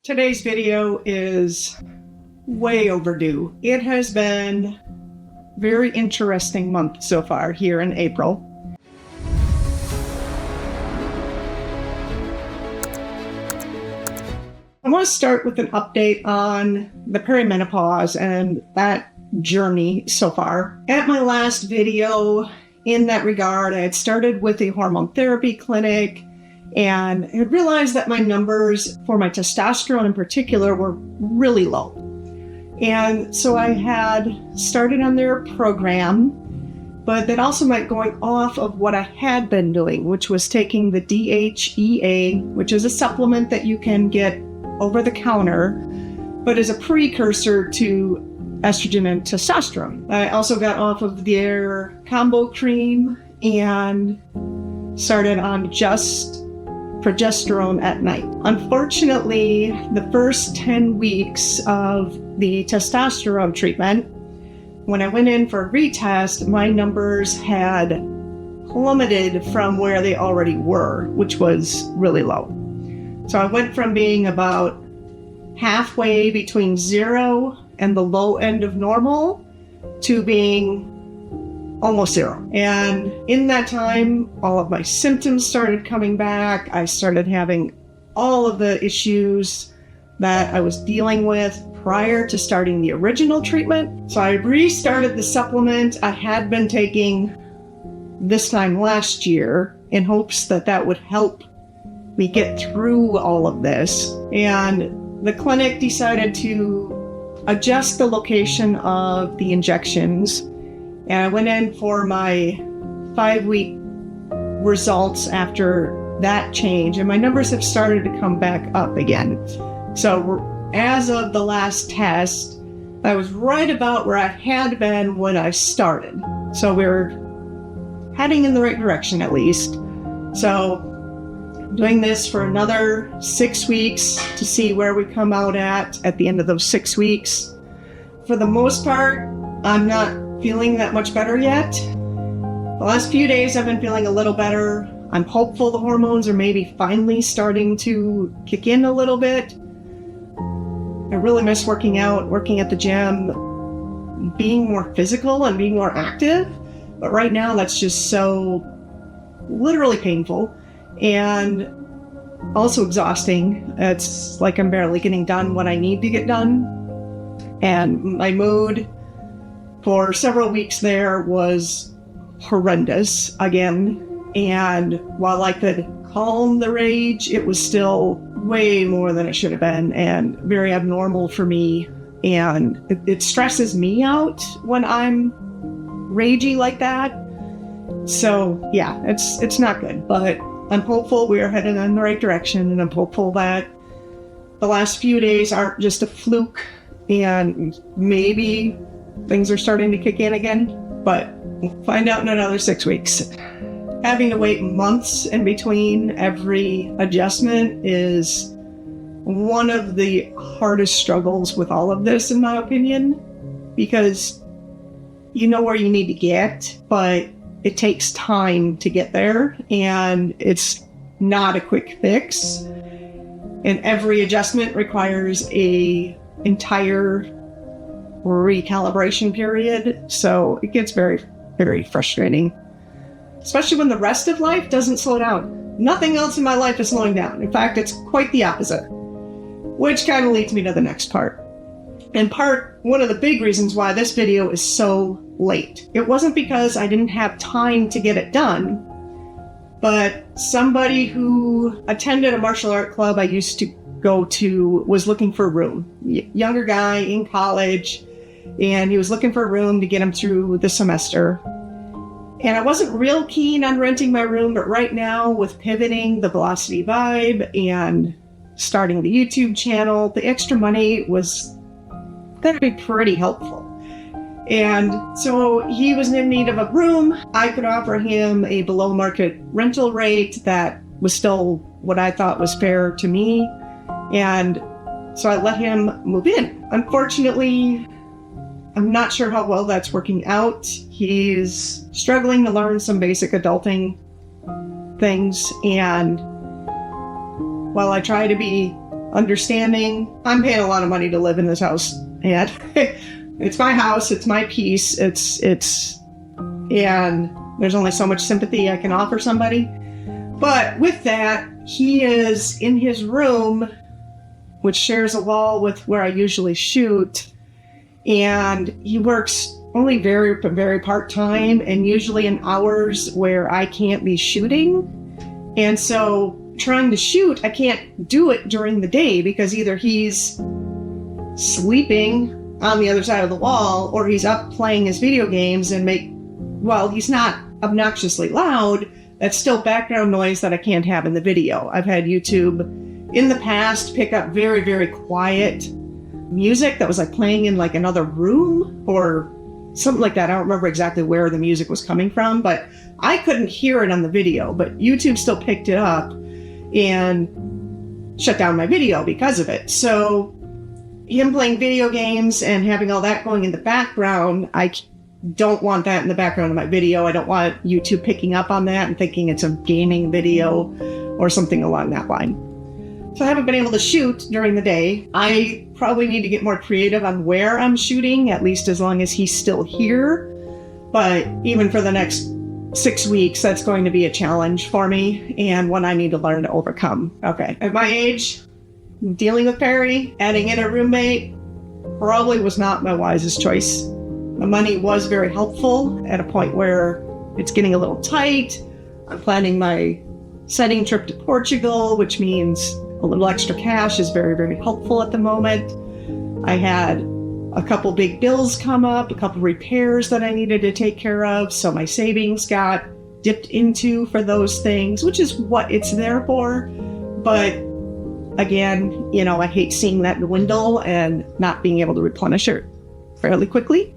Today's video is way overdue. It has been a very interesting month so far here in April. I want to start with an update on the perimenopause and that journey so far. At my last video in that regard, I had started with a hormone therapy clinic and I had realized that my numbers for my testosterone in particular were really low. And so I had started on their program, but that also meant going off of what I had been doing, which was taking the DHEA, which is a supplement that you can get over the counter, but is a precursor to estrogen and testosterone. I also got off of their combo cream and started on just progesterone at night. Unfortunately, the first 10 weeks of the testosterone treatment, when I went in for a retest, my numbers had plummeted from where they already were, which was really low. So I went from being about halfway between 0 and the low end of normal to being almost 0. And in that time, all of my symptoms started coming back. I started having all of the issues that I was dealing with prior to starting the original treatment. So I restarted the supplement I had been taking this time last year in hopes that that would help me get through all of this. And the clinic decided to adjust the location of the injections. And I went in for my 5-week results after that change, and my numbers have started to come back up again. So as of the last test, I was right about where I had been when I started. So we're heading in the right direction at least. So doing this for another 6 weeks to see where we come out at the end of those 6 weeks. For the most part, I'm not feeling that much better yet. The last few days I've been feeling a little better. I'm hopeful the hormones are maybe finally starting to kick in a little bit. I really miss working out, working at the gym, being more physical and being more active. But right now that's just so literally painful and also exhausting. It's like I'm barely getting done what I need to get done. And my mood for several weeks there was horrendous again. And while I could calm the rage, it was still way more than it should have been and very abnormal for me. And it stresses me out when I'm ragey like that. So yeah, it's not good, but I'm hopeful we are headed in the right direction, and I'm hopeful that the last few days aren't just a fluke and maybe things are starting to kick in again, but we'll find out in another 6 weeks. Having to wait months in between every adjustment is one of the hardest struggles with all of this, in my opinion, because you know where you need to get, but it takes time to get there, and it's not a quick fix. And every adjustment requires an entire recalibration period, so it gets very, very frustrating, especially when the rest of life doesn't slow down. Nothing else in my life is slowing down. In fact, it's quite the opposite, which kind of leads me to the next part. One of the big reasons why this video is so late. It wasn't because I didn't have time to get it done, but somebody who attended a martial art club I used to go to was looking for a room. Younger guy in college, and he was looking for a room to get him through the semester. And I wasn't real keen on renting my room, but right now with pivoting the Velocity Vibe and starting the YouTube channel, the extra money was going to be pretty helpful. And so he was in need of a room. I could offer him a below market rental rate that was still what I thought was fair to me. And so I let him move in. Unfortunately, I'm not sure how well that's working out. He's struggling to learn some basic adulting things. And while I try to be understanding. I'm paying a lot of money to live in this house, and it's my house, it's my piece, and there's only so much sympathy I can offer somebody. But with that, he is in his room, which shares a wall with where I usually shoot, and he works only very, very part-time, and usually in hours where I can't be shooting. And so trying to shoot, I can't do it during the day because either he's sleeping on the other side of the wall or he's up playing his video games and while he's not obnoxiously loud, that's still background noise that I can't have in the video. I've had YouTube in the past pick up very, very quiet music that was like playing in like another room or something like that. I don't remember exactly where the music was coming from, but I couldn't hear it on the video, but YouTube still picked it up and shut down my video because of it. So him playing video games and having all that going in the background, I don't want that in the background of my video. I don't want YouTube picking up on that and thinking it's a gaming video or something along that line. So I haven't been able to shoot during the day. I probably need to get more creative on where I'm shooting, at least as long as he's still here. But even for the next 6 weeks, that's going to be a challenge for me and one I need to learn to overcome. Okay, at my age, dealing with Perry, adding in a roommate probably was not my wisest choice. The money was very helpful at a point where it's getting a little tight. I'm planning my setting trip to Portugal, which means a little extra cash is very, very helpful at the moment. I had a couple big bills come up, a couple repairs that I needed to take care of, so my savings got dipped into for those things, which is what it's there for. But again, I hate seeing that dwindle and not being able to replenish it fairly quickly.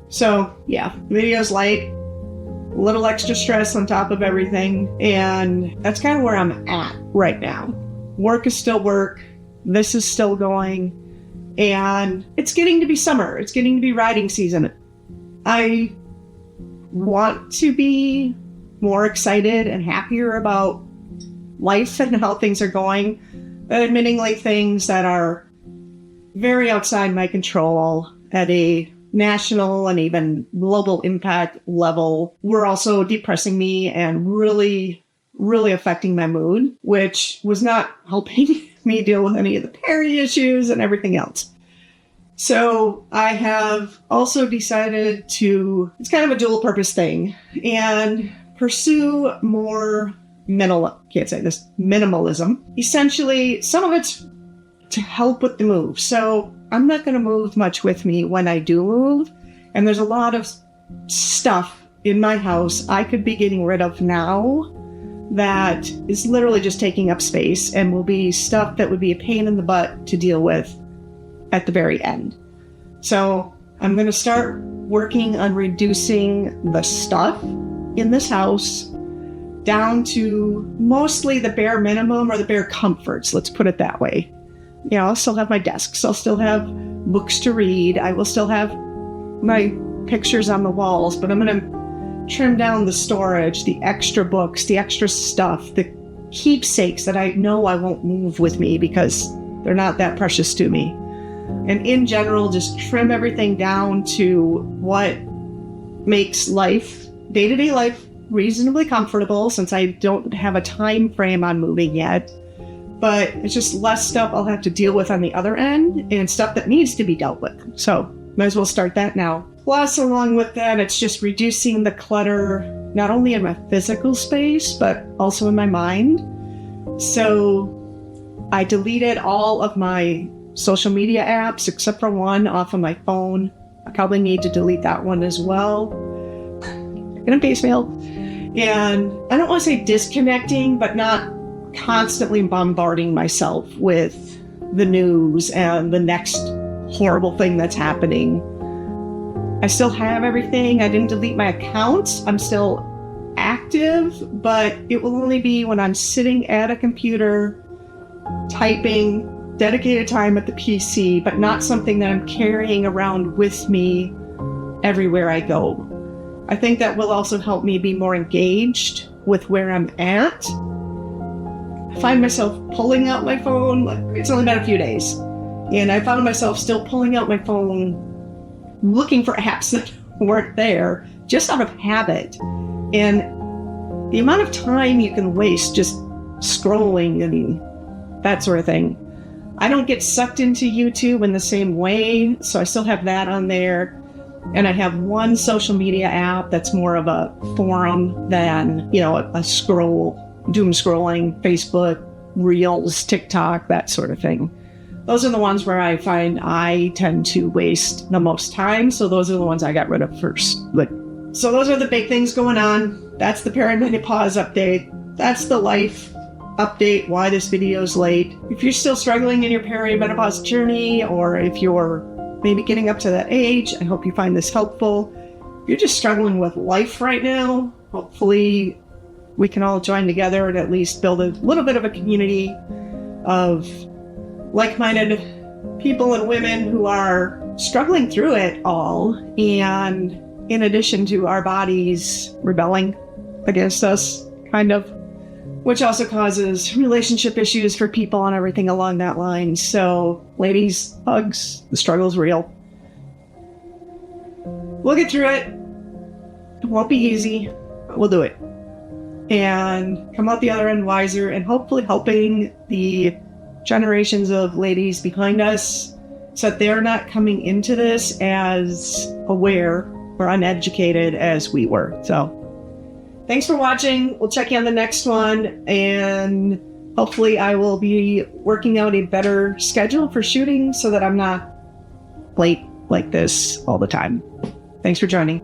So yeah, video's light, a little extra stress on top of everything, and that's kind of where I'm at right now. Work is still work, this is still going, and it's getting to be summer, it's getting to be riding season. I want to be more excited and happier about life and how things are going, but admittingly things that are very outside my control at a national and even global impact level were also depressing me and really, really affecting my mood, which was not helping me deal with any of the Perry issues and everything else. So I have also decided to, it's kind of a dual purpose thing, and pursue more minimalism. Essentially, some of it's to help with the move. So I'm not going to move much with me when I do move. And there's a lot of stuff in my house I could be getting rid of now that is literally just taking up space and will be stuff that would be a pain in the butt to deal with at the very end. So I'm going to start working on reducing the stuff in this house down to mostly the bare minimum or the bare comforts. Let's put it that way. I'll still have my desks. I'll still have books to read. I will still have my pictures on the walls, but I'm going to trim down the storage, the extra books, the extra stuff, the keepsakes that I know I won't move with me because they're not that precious to me. And in general, just trim everything down to what makes life, day-to-day life, reasonably comfortable, since I don't have a time frame on moving yet. But it's just less stuff I'll have to deal with on the other end and stuff that needs to be dealt with. So might as well start that now. Plus, along with that, it's just reducing the clutter, not only in my physical space, but also in my mind. So I deleted all of my social media apps, except for one, off of my phone. I probably need to delete that one as well. Gonna piecemeal. And I don't want to say disconnecting, but not constantly bombarding myself with the news and the next horrible thing that's happening. I still have everything. I didn't delete my accounts. I'm still active, but it will only be when I'm sitting at a computer, typing, dedicated time at the PC, but not something that I'm carrying around with me everywhere I go. I think that will also help me be more engaged with where I'm at. I find myself pulling out my phone. It's only been a few days. And I found myself still pulling out my phone, looking for apps that weren't there, just out of habit. And the amount of time you can waste just scrolling and that sort of thing. I don't get sucked into YouTube in the same way, so I still have that on there. And I have one social media app that's more of a forum than, a doom scrolling, Facebook, Reels, TikTok, that sort of thing. Those are the ones where I find I tend to waste the most time. So those are the ones I got rid of first. So those are the big things going on. That's the perimenopause update. That's the life update, why this video is late. If you're still struggling in your perimenopause journey, or if you're maybe getting up to that age, I hope you find this helpful. If you're just struggling with life right now, hopefully we can all join together and at least build a little bit of a community of like-minded people and women who are struggling through it all. And in addition to our bodies rebelling against us, kind of, which also causes relationship issues for people and everything along that line. So, ladies, hugs. The struggle's real. We'll get through it. It won't be easy, but we'll do it. And come out the other end wiser and hopefully helping the generations of ladies behind us so that they're not coming into this as aware or uneducated as we were. So, thanks for watching. We'll check you on the next one, and hopefully I will be working out a better schedule for shooting so that I'm not late like this all the time. Thanks for joining.